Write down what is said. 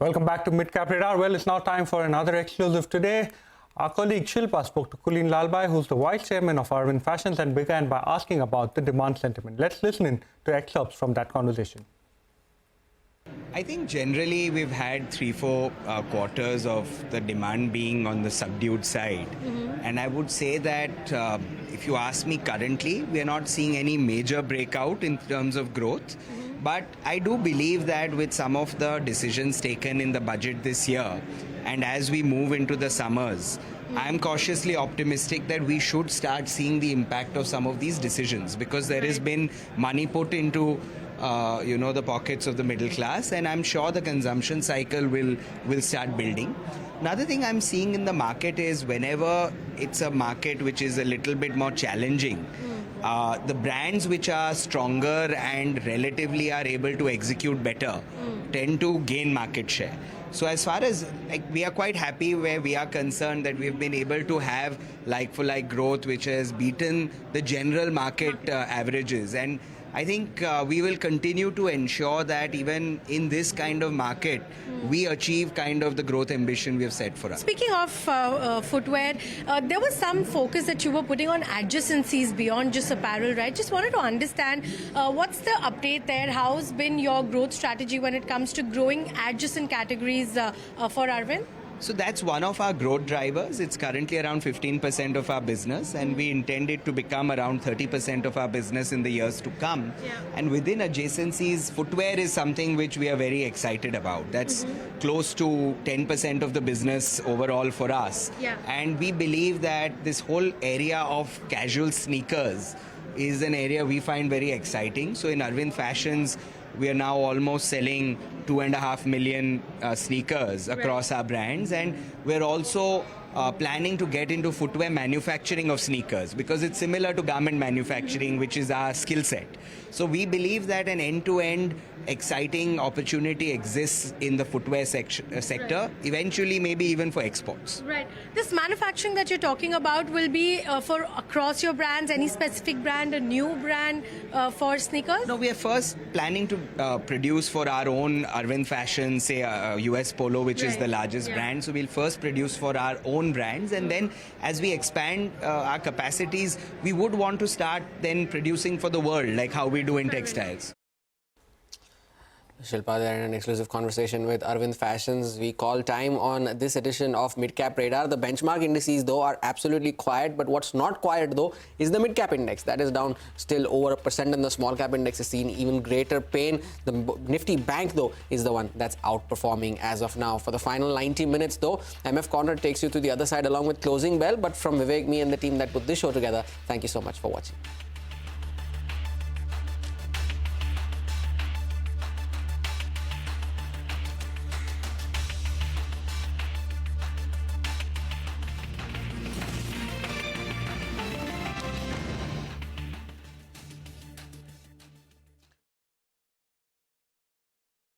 Welcome back to Midcap Radar. Well, it's now time for another exclusive today. Our colleague Shilpa spoke to Kulin Lalbhai, who's the Vice Chairman of Arvind Fashions, and began by asking about the demand sentiment. Let's listen in to excerpts from that conversation. I think generally we've had 3-4 quarters of the demand being on the subdued side. And I would say that if you ask me currently, we are not seeing any major breakout in terms of growth. But I do believe that with some of the decisions taken in the budget this year, and as we move into the summers, I'm cautiously optimistic that we should start seeing the impact of some of these decisions, because there has been money put into the pockets of the middle class, and I'm sure the consumption cycle will start building. Another thing I'm seeing in the market is whenever it's a market which is a little bit more challenging, the brands which are stronger and relatively are able to execute better tend to gain market share. So as far as we are quite happy where we are concerned that we've been able to have like-for-like growth which has beaten the general market averages. And I think we will continue to ensure that even in this kind of market, we achieve kind of the growth ambition we have set for us. Speaking of footwear, there was some focus that you were putting on adjacencies beyond just apparel, right? Just wanted to understand what's the update there? How's been your growth strategy when it comes to growing adjacent categories for Arvind? So that's one of our growth drivers. It's currently around 15% of our business, and we intend it to become around 30% of our business in the years to come. Yeah. And within adjacencies, footwear is something which we are very excited about. That's close to 10% of the business overall for us. Yeah. And we believe that this whole area of casual sneakers is an area we find very exciting. So in Arvind Fashions, we are now almost selling 2.5 million sneakers across our brands, and we're also planning to get into footwear manufacturing of sneakers, because it's similar to garment manufacturing, which is our skill set. So we believe that an end-to-end exciting opportunity exists in the footwear sector, eventually maybe even for exports. Right. This manufacturing that you're talking about will be for across your brands, any specific brand, a new brand for sneakers? No, we are first planning to produce for our own Arvind Fashions, say US Polo, which is the largest brand. So we'll first produce for our own brands, and then as we expand our capacities, we would want to start then producing for the world, like how we do in textiles. Shilpa there in an exclusive conversation with Arvind Fashions. We call time on this edition of Midcap Radar. The benchmark indices, though, are absolutely quiet, but what's not quiet, though, is the Midcap Index. That is down still over 1%, and the Small Cap Index has seen even greater pain. The Nifty Bank, though, is the one that's outperforming as of now. For the final 90 minutes, though, MF Conrad takes you to the other side along with Closing Bell. But from Vivek, me and the team that put this show together, thank you so much for watching.